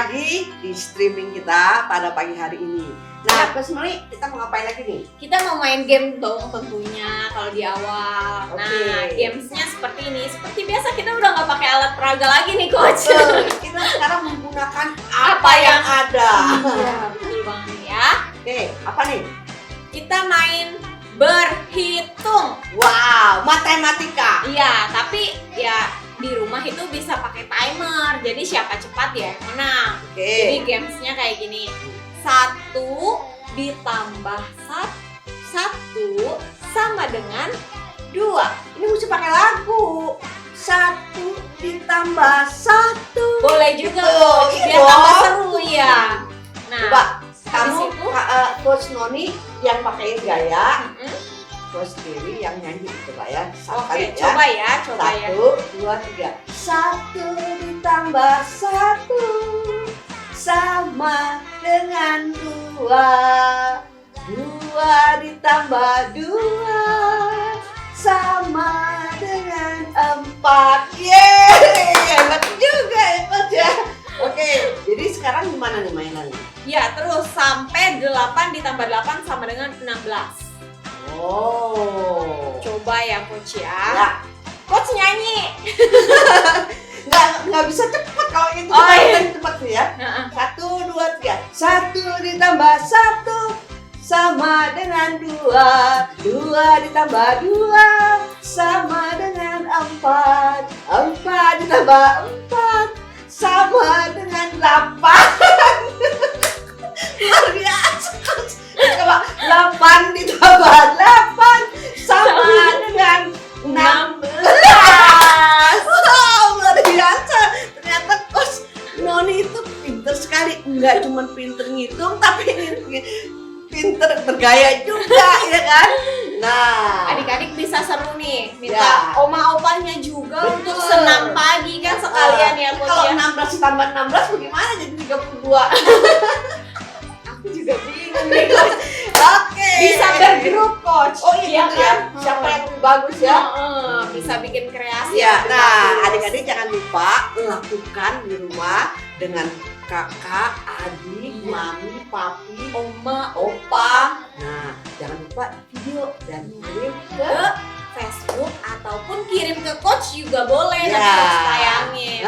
lagi di streaming kita pada pagi hari ini. Nah, Coach Noni, kita mau ngapain lagi nih? Kita mau main game dong tentunya kalau di awal. Nah, gamesnya seperti ini. Seperti biasa kita udah nggak pakai alat peraga lagi nih, Coach. Kita sekarang menggunakan apa yang ada. Iya, betul banget ya. Oke, apa nih? Kita main berhitung. Wow, matematika. Iya, tapi ya di rumah itu bisa pakai timer. Jadi siapa cepat ya yang menang. Jadi gamesnya kayak gini. 1 ditambah 1 sama dengan 2. Ini mesti pakai lagu. 1 ditambah 1. Boleh juga Gitu, Coach, iya biar dong. tambah seru ya. Nah, Coba habis kamu, itu Coach Noni yang pakai gaya, mm-mm. Coach sendiri yang nyanyi. Coba ya, Oke, coba ya. 1, 2, 3. 1 ditambah 1 sama dengan 2. 2 ditambah 2 sama dengan 4. Yeay, hebat juga ya Coach ya. Oke, jadi sekarang gimana nih mainannya? Ya, terus sampai 8 ditambah 8 sama dengan 16. Oh, Coba ya Coach ya. ya. Coach nyanyi. Nggak bisa cepet kalau itu. Oh, iya. Cepet sih ya. Heeh. 1, 2, 3. 1 ditambah 1 sama dengan 2. 2 ditambah 2 sama dengan 4. 4 ditambah 4 sama dengan 8. Luar biasa. Coba 8 ditambah 8 sama dengan 16. Wow, luar biasa. Ternyata Coach Noni itu pinter sekali. Enggak cuma pinter ngitung, tapi pinter bergaya juga, ya kan? Nah, Adik-adik bisa seru nih. Minta Ya. oma opanya juga Betul. untuk senam pagi kan sekalian ya Coach kalau ya. 16 ditambah 16 bagaimana jadi 32? Aku juga bingung nih Coach. Oke. Bisa bergrup Coach. Oh iya gitu ya. kan? Siapa yang lebih bagus ya? Heeh, bisa bikin kreasi. Ya, yang nah bagus. adik-adik jangan lupa lakukan di rumah dengan kakak, adik, mami, papi, Oma, opa. Nah, jangan lupa video dan kirim ke Facebook ataupun kirim ke Coach juga boleh Ya. nanti Coach tayangin.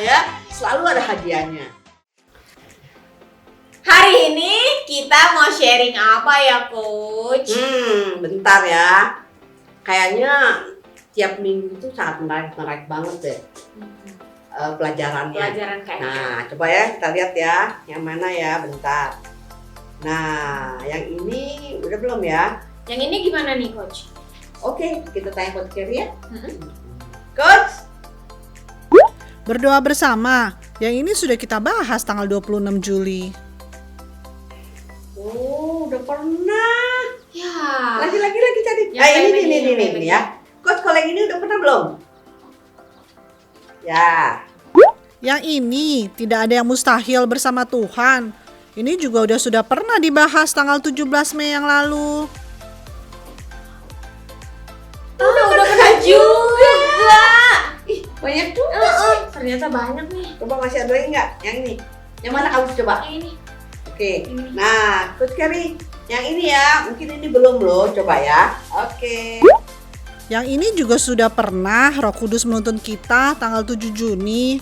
ya, selalu ada hadiahnya. Hari ini kita mau sharing apa ya Coach? Bentar ya. Kayaknya tiap minggu tuh sangat menarik banget deh pelajarannya. Pelajaran kayak Nah, coba ya kita lihat ya, yang mana ya, bentar. Nah, yang ini udah belum ya? Yang ini gimana nih Coach? Oke, kita tanya Coach Kerry ya. Mm-mm. Coach, Berdoa bersama, yang ini sudah kita bahas tanggal 26 Juli. udah pernah. Ya. Lagi cari. Yang kayak Ini begini, nih ya. Coach, kalau yang ini udah pernah belum? Ya. Yang ini tidak ada yang mustahil bersama Tuhan. Ini juga sudah pernah dibahas tanggal 17 Mei yang lalu. Udah pernah juga. Ih, banyak juga sih. Ternyata banyak nih. Coba masih ada lagi nggak? Yang ini. Yang mana kamu coba? Yang ini. Oke. Ini. Nah, Coach Kerry, yang ini ya, mungkin ini belum loh, coba ya. Oke. Yang ini juga sudah pernah Roh Kudus menuntun kita tanggal 7 Juni.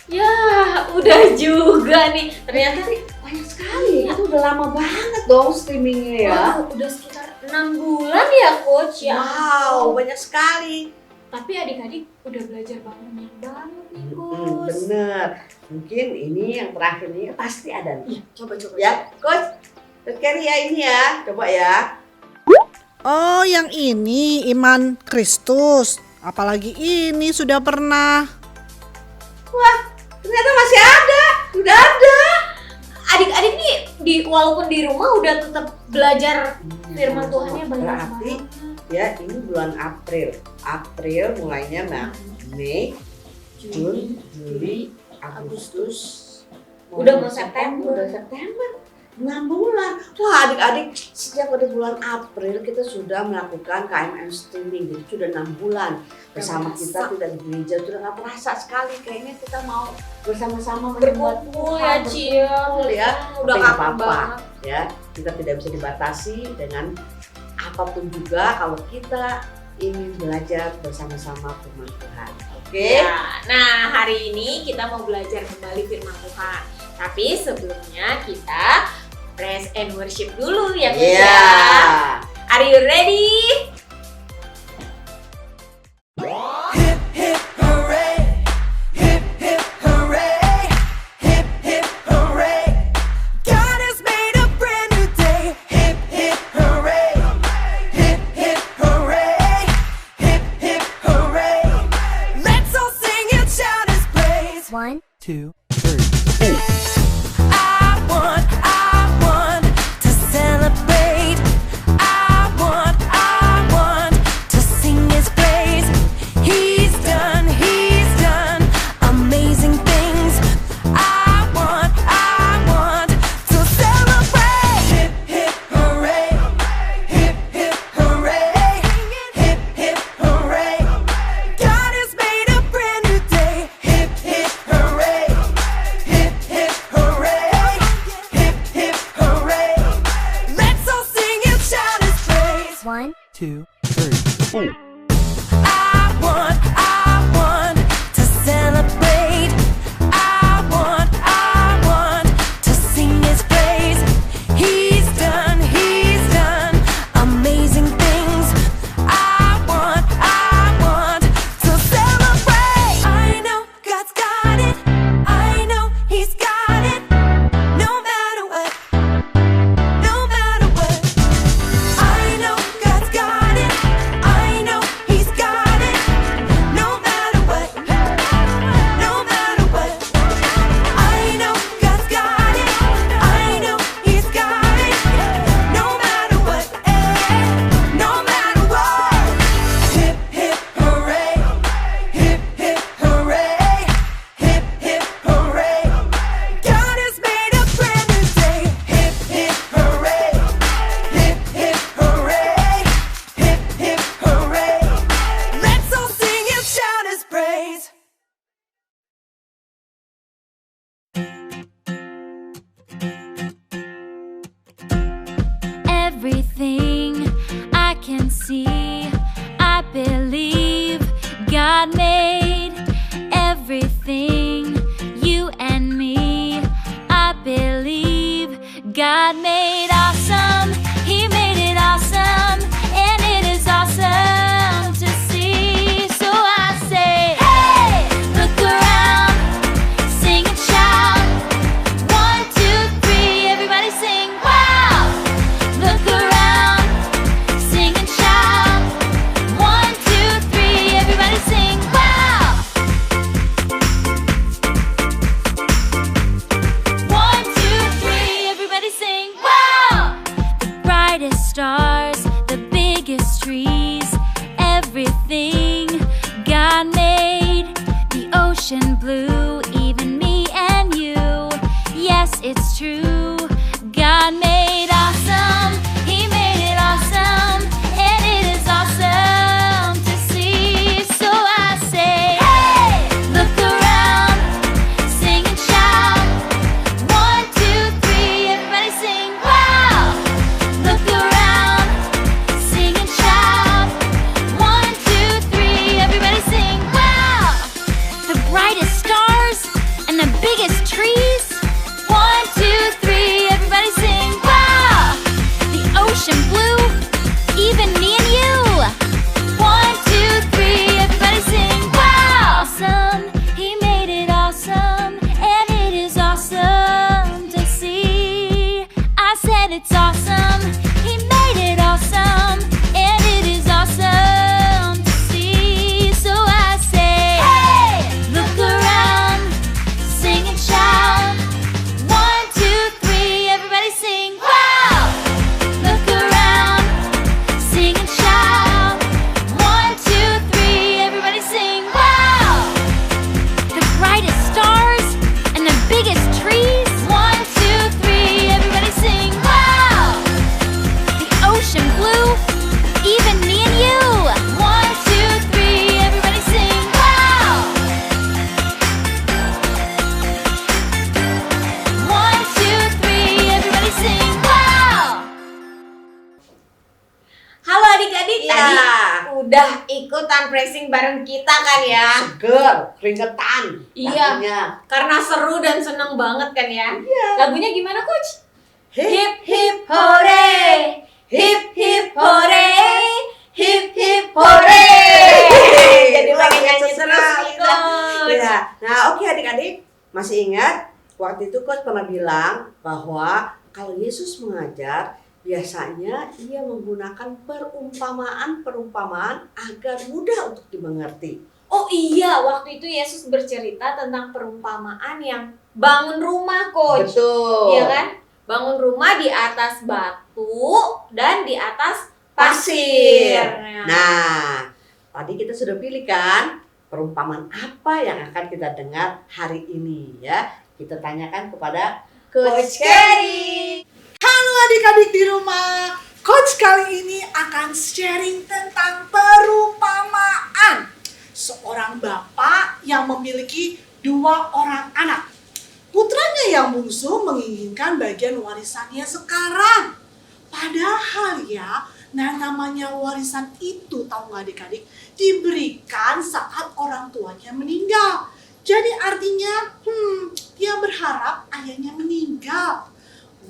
Ya, udah juga nih. Ternyata Banyak sekali. Itu udah lama banget dong streamingnya ya. udah sekitar 6 bulan ya Coach ya. Wow, banyak sekali. Tapi adik-adik udah belajar banyak banget nih Coach. Bener. Mungkin ini yang terakhir ini pasti ada nih. Coba. Ya, Coach Kerry ya ini ya, coba ya. Oh, yang ini iman Kristus. Apalagi ini sudah pernah. Wah, ternyata masih ada. Sudah ada. Adik-adik nih walaupun di rumah udah tetap belajar firman Tuhannya banyak Berarti banget. ya ini bulan April. April mulainya Mei, Juni, Juli, Agustus. Udah mau September. Udah September. 6 bulan. Wah, adik-adik, sejak pada bulan April kita sudah melakukan KMM streaming. Jadi sudah 6 bulan bersama kita tidak di gereja. Sudah nggak terasa sekali. Kayaknya kita mau bersama-sama menyembah Berkumpul ya, Tuhan, Cia. berkumpul ya. Udah Tapi nggak kangen banget. ya. Kita tidak bisa dibatasi dengan apapun juga kalau kita ingin belajar bersama-sama firman Tuhan. Oke? Ya, nah hari ini kita mau belajar kembali firman Tuhan. Tapi sebelumnya kita praise and worship dulu ya guys Iya. ya. Are you ready? Hip hip hooray, hip hip hooray, hip hip hooray. God has made a brand new day. Hip hip hooray, hip hip hooray, hip hip hooray. Let's all sing and shout His praise. 1, 2, 3. I want to celebrate. I want to sing His praise. He's done amazing things. I want to celebrate. Hip hip hooray, hip hip hooray, hip hip hooray. God has made a brand new day. Hip hip hooray, hip hip hooray, hip hip hooray. Let's all sing and shout His praise. 1, 2, 3. I want to celebrate. I want to sing His praise. He's done amazing things. I want to celebrate. I know God's got it. I know He's got it. No matter what, no matter what. I know God's got it. I know He's got it. No matter what, no matter what. I know God's got it. I know He's got it. No matter what, no matter what. Hip hip hooray, hip hip hooray, hip hip hooray. God has made a brand new day. Hip hip hooray, hip hip hooray, hip hip hooray. Let's all sing and shout His praise. Everything I can see, I believe God made. Everything, you and me, I believe God made awesome. He made it awesome, and it is awesome to see. So I say, hey, look around, sing and shout. 1, 2, 3, everybody sing, wow! Look around, sing and shout. 1, 2, 3, everybody sing, wow! 1, 2, 3, everybody sing, wow! The brightest stars, the biggest trees, everything God made. The ocean blue, even me and you. Yes, it's true. God made awesome. He made it awesome, and it is awesome to see. So I say, hey, look around, sing and shout. 1, 2, 3, everybody sing, wow! Look around, tadi udah ikutan racing bareng kita kan ya. Seger, keringetan. Iya. Lagunya. Karena seru dan seneng banget kan ya. Iya. Lagunya gimana coach? Hip hip hore, hip hip hore, hip hip hore. Jadi pengen nyanyi terus nih coach. Ya. Nah, oke adik-adik, masih ingat waktu itu coach pernah bilang bahwa kalau Yesus mengajar, biasanya ia menggunakan perumpamaan agar mudah untuk dimengerti. Oh iya, waktu itu Yesus bercerita tentang perumpamaan yang bangun rumah coach. Betul. Iya kan? Bangun rumah di atas batu dan di atas pasir. Nah, tadi kita sudah pilih kan perumpamaan apa yang akan kita dengar hari ini ya. Kita tanyakan kepada Coach Kerry. Halo adik-adik di rumah, Coach kali ini akan sharing tentang perumpamaan. Seorang bapak yang memiliki 2 orang anak. Putranya yang bungsu menginginkan bagian warisannya sekarang. Padahal ya, namanya warisan itu, tahu nggak adik-adik, diberikan saat orang tuanya meninggal. Jadi artinya, dia berharap ayahnya meninggal.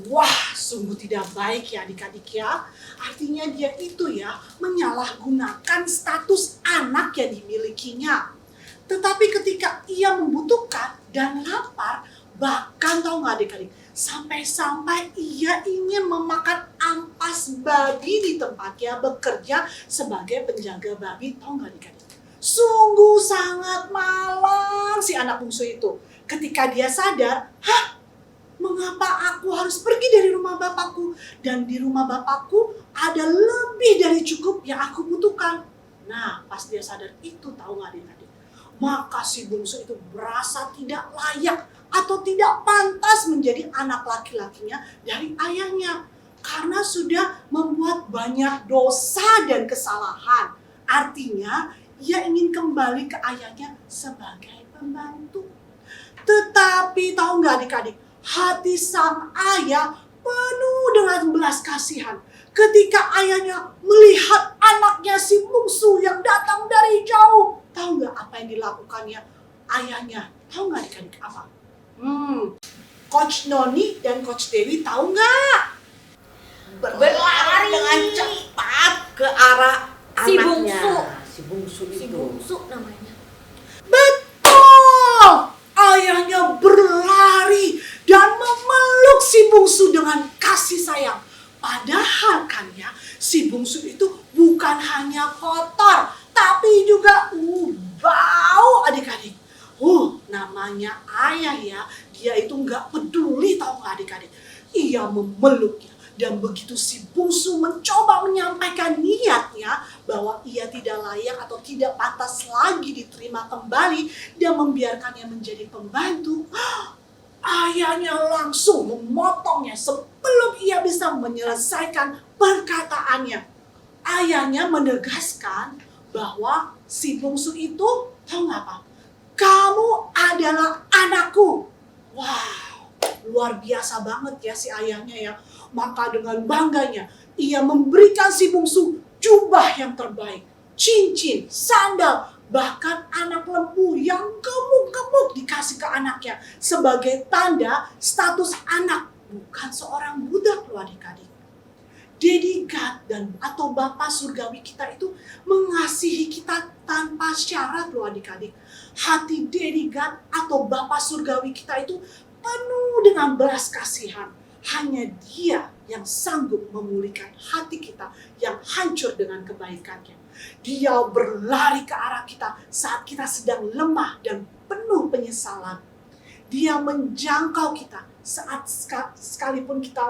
Wah, sungguh tidak baik ya adik-adik ya. Artinya dia itu ya menyalahgunakan status anak yang dimilikinya. Tetapi ketika ia membutuhkan dan lapar, bahkan tahu nggak adik-adik, sampai-sampai ia ingin memakan ampas babi di tempatnya bekerja sebagai penjaga babi, tahu nggak adik-adik? Sungguh sangat malang si anak bungsu itu. Ketika dia sadar, mengapa aku harus pergi dari rumah bapakku? Dan di rumah bapakku ada lebih dari cukup yang aku butuhkan. Nah, pas dia sadar itu, tahu nggak adik-adik? Maka si bungsu itu merasa tidak layak atau tidak pantas menjadi anak laki-lakinya dari ayahnya. Karena sudah membuat banyak dosa dan kesalahan. Artinya, ia ingin kembali ke ayahnya sebagai pembantu. Tetapi tahu nggak adik-adik? Hati sang ayah penuh dengan belas kasihan. Ketika ayahnya melihat anaknya si bungsu yang datang dari jauh. Tahu nggak apa yang dilakukannya ayahnya? Tahu nggak adik-adik apa? Coach Noni dan Coach Dewi tahu nggak? Berlari dengan cepat ke arah Si anaknya. bungsu. Si bungsu itu. Si bungsu namanya. Betul! Ayahnya berlari dan memeluk si bungsu dengan kasih sayang. Padahal kan ya, si bungsu itu bukan hanya kotor, tapi juga bau adik-adik. Namanya ayah ya, dia itu nggak peduli, tahu nggak adik-adik. Ia memeluknya. Dan begitu si bungsu mencoba menyampaikan niatnya bahwa ia tidak layak atau tidak pantas lagi diterima kembali dan membiarkannya menjadi pembantu, ayahnya langsung memotongnya sebelum ia bisa menyelesaikan perkataannya. Ayahnya menegaskan bahwa si bungsu itu, tahu nggak apa? Kamu adalah anakku. Wow, luar biasa banget ya si ayahnya ya. Maka dengan bangganya, ia memberikan si bungsu jubah yang terbaik, cincin, sandal, bahkan anak lembu yang gemuk-gemuk dikasih ke anaknya sebagai tanda status anak, bukan seorang budak loh adik-adik. Daddy God atau Bapa Surgawi kita itu mengasihi kita tanpa syarat loh adik-adik. Hati Daddy God atau Bapa Surgawi kita itu penuh dengan belas kasihan. Hanya Dia yang sanggup memulihkan hati kita yang hancur dengan kebaikannya. Dia berlari ke arah kita saat kita sedang lemah dan penuh penyesalan. Dia menjangkau kita saat sekalipun kita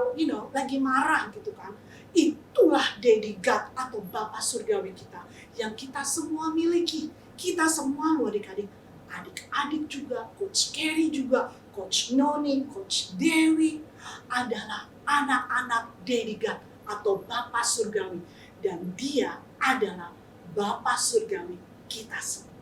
lagi marah gitu kan. Itulah Daddy God atau Bapa Surgawi kita yang kita semua miliki. Kita semua loh adik-adik. Adik-adik juga, Coach Kerry juga, Coach Noni, Coach Dewi adalah anak-anak Daddy God atau Bapa Surgawi. Dan Dia adalah Bapa Surgawi kita semua.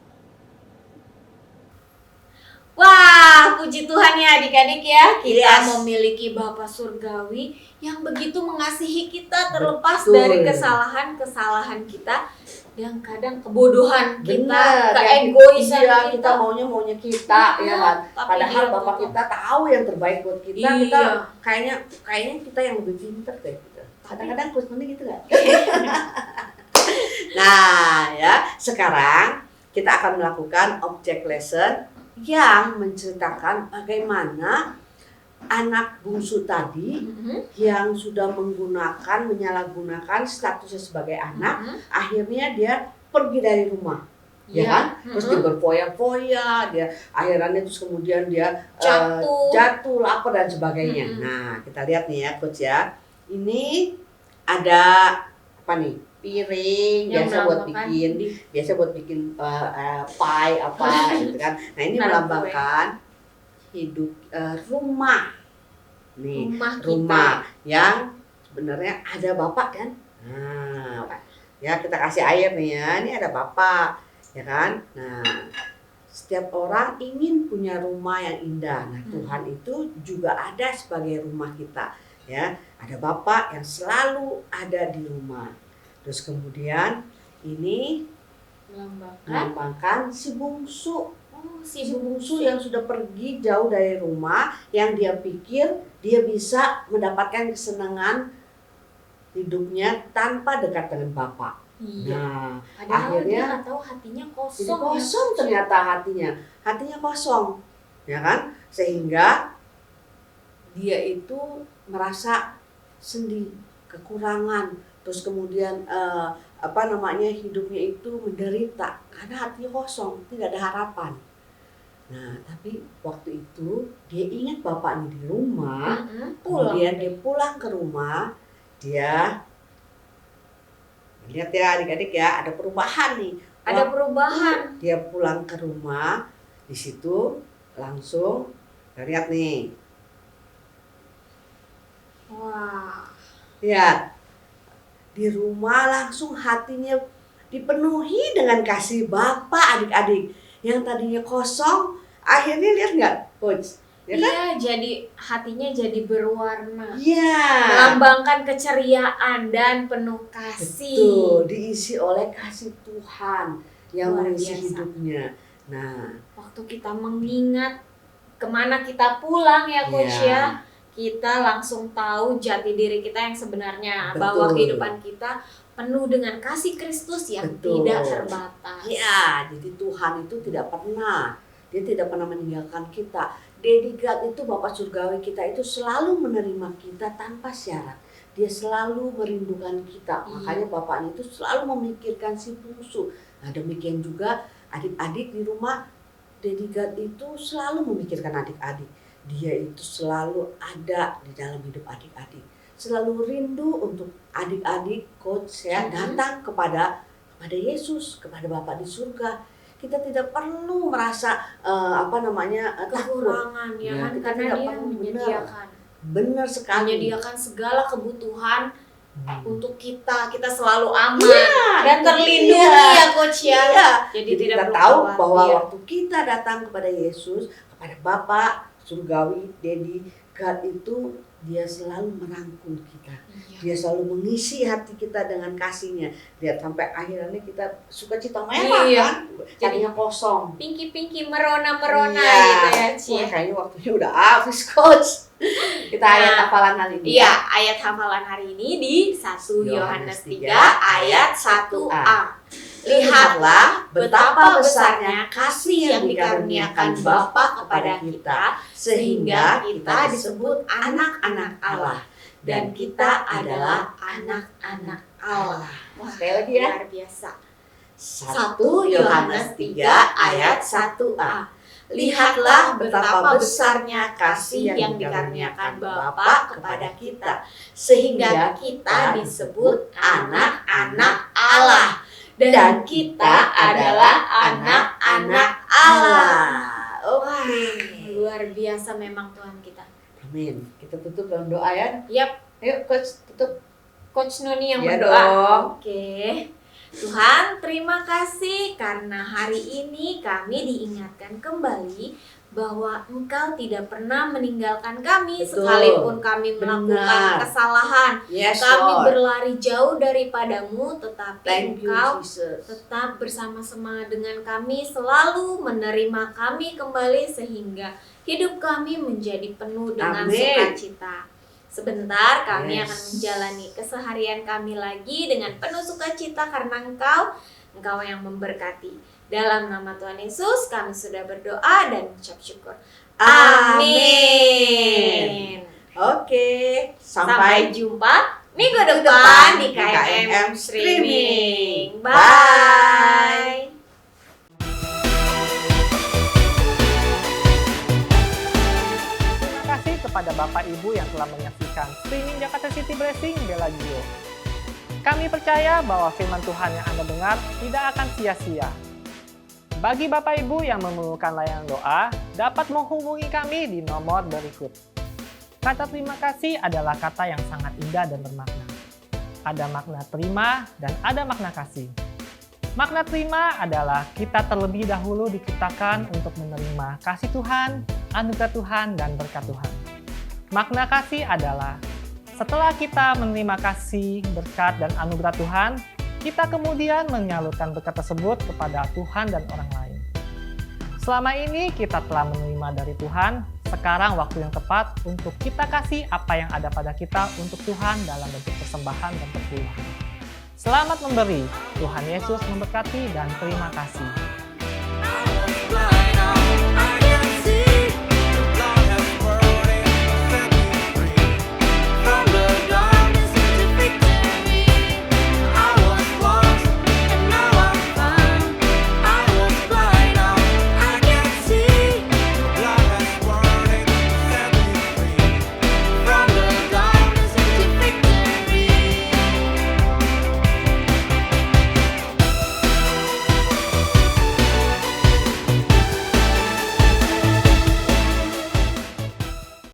Wah, puji Tuhan ya adik-adik ya, kita Yes. memiliki Bapa Surgawi yang begitu mengasihi kita terlepas Betul. dari kesalahan-kesalahan kita dan kadang kebodohan kita, Bener, keegoisan iya, kita. kita maunya kita ya kan. Tapi Padahal dia Bapak tuh- kita tahu yang terbaik buat kita. Iya. Kita kayaknya kita yang lebih pintar deh gitu. Kadang-kadang Coach Noni gitu kan. Nah, ya, sekarang kita akan melakukan object lesson yang menceritakan bagaimana anak bungsu tadi Mhm. yang sudah menyalahgunakan statusnya sebagai anak, Mhm. akhirnya dia pergi dari rumah. Ya Iya. kan? Terus dia Mhm. berfoya-foya, dia akhirnya terus kemudian dia Jatuh. lapar dan sebagainya. Mhm. Nah, kita lihat nih ya, Coach ya. Ini ada apa nih? Piring Yang biasa melambangkan buat bikin pie apa gitu kan. Nah, ini Taruh melambangkan hidup rumah. Nih, rumah kita. rumah yang sebenarnya ada bapak kan. Nah, ya kita kasih air nih ya. Ini ada bapak, ya kan. Nah, setiap orang ingin punya rumah yang indah. Nah, Tuhan itu juga ada sebagai rumah kita, ya. Ada bapak yang selalu ada di rumah. Terus kemudian ini melambangkan si bungsu. Oh, Si bungsu yang sudah pergi jauh dari rumah, yang dia pikir dia bisa mendapatkan kesenangan hidupnya tanpa dekat dengan bapak. Iya. Nah, Padahal akhirnya dia nggak tahu hatinya jadi kosong. kosong ternyata hatinya kosong, ya kan? Sehingga dia itu merasa sedih, kekurangan, terus kemudian hidupnya itu menderita karena hatinya kosong, tidak ada harapan. Nah, tapi waktu itu dia ingat bapaknya di rumah, Pulang. kemudian dia pulang ke rumah, dia lihat ya adik-adik ya, ada perubahan nih. Ada perubahan. Dia pulang ke rumah, di situ langsung lihat nih, Wah. lihat di rumah langsung hatinya dipenuhi dengan kasih Bapa. Adik-adik yang tadinya kosong, akhirnya lihat nggak, Coach? Ya kan? Iya, jadi hatinya jadi berwarna. Iya. Melambangkan keceriaan dan penuh kasih. Betul, diisi oleh kasih Tuhan yang Luar mengisi biasa. hidupnya. Nah, Waktu kita mengingat kemana kita pulang ya Coach Iya. ya, kita langsung tahu jati diri kita yang sebenarnya, Betul. bahwa kehidupan kita penuh dengan kasih Kristus yang Betul. tidak terbatas. ya, jadi Tuhan itu tidak pernah meninggalkan kita. Daddy God itu Bapak Surgawi kita itu selalu menerima kita tanpa syarat. Dia selalu merindukan kita. Iya. Makanya bapaknya itu selalu memikirkan si bungsu. Nah, demikian juga adik-adik di rumah, Daddy God itu selalu memikirkan adik-adik. Dia itu selalu ada di dalam hidup adik-adik. Selalu rindu untuk adik-adik, Coach ya, datang kepada Yesus, kepada Bapa di surga. Kita tidak perlu merasa takut. Kekurangan ya Ya, kan, kita karena tidak dia perlu, menyediakan Benar sekali. menyediakan segala kebutuhan untuk kita selalu aman Iya, dan itu terlindungi dia. ya Coach ya. Iya. Jadi, Jadi tidak kita perlu tahu khawatir. bahwa waktu kita datang kepada Yesus, kepada Bapa Surgawi, Daddy God itu dia selalu merangkul kita. Iya. Dia selalu mengisi hati kita dengan kasihnya. Lihat sampai akhirnya kita sukacita merah Iya. kan, jadinya kosong. Pinky merona Iya. gitu ya Ci. Wah, kayaknya waktunya udah habis, Coach. Kita Nah, ayat hafalan kali ini. Iya, ayat hafalan hari ini di 1 Yohanes 3 ayat 1a. Lihatlah betapa besarnya kasih yang dikaruniakan Bapa kepada kita, sehingga kita disebut anak-anak Allah. Dan kita adalah anak-anak Allah. Wah, sekali lagi ya. Luar biasa. 1 Yohanes 3 ayat 1a. Lihatlah betapa besarnya kasih yang dikaruniakan Bapa kepada kita, sehingga kita disebut anak-anak Allah. Dan kita adalah anak-anak Allah. Wah, luar biasa memang Tuhan kita. Amin. Kita tutup dalam doa ya. Yap, Ayo, Coach, tutup. Coach Noni yang Iya berdoa. dong. Oke. Tuhan, terima kasih karena hari ini kami diingatkan kembali bahwa Engkau tidak pernah meninggalkan kami Betul. sekalipun kami melakukan Benar. kesalahan. Yes, Kami Lord. berlari jauh daripadamu, tetapi Thank you, Engkau Jesus. tetap bersama-sama dengan kami, selalu menerima kami kembali sehingga hidup kami menjadi penuh dengan Amin. sukacita. Sebentar kami Yes. akan menjalani keseharian kami lagi dengan penuh sukacita karena Engkau yang memberkati. Dalam nama Tuhan Yesus kami sudah berdoa dan mengucap syukur. Amin. Oke, Sampai jumpa minggu Minggu depan depan di di KMM KMM Streaming. Streaming. Bye. Terima kasih kepada Bapak Ibu yang telah menyaksikan streaming Jakarta City Blessing Bellagio. Kami percaya bahwa firman Tuhan yang Anda dengar tidak akan sia-sia. Bagi Bapak Ibu yang memerlukan layanan doa, dapat menghubungi kami di nomor berikut. Kata terima kasih adalah kata yang sangat indah dan bermakna. Ada makna terima dan ada makna kasih. Makna terima adalah kita terlebih dahulu diciptakan untuk menerima kasih Tuhan, anugerah Tuhan, dan berkat Tuhan. Makna kasih adalah setelah kita menerima kasih, berkat, dan anugerah Tuhan, kita kemudian menyalurkan berkat tersebut kepada Tuhan dan orang lain. Selama ini kita telah menerima dari Tuhan, sekarang waktu yang tepat untuk kita kasih apa yang ada pada kita untuk Tuhan dalam bentuk persembahan dan perpuluhan. Selamat memberi, Tuhan Yesus memberkati dan terima kasih.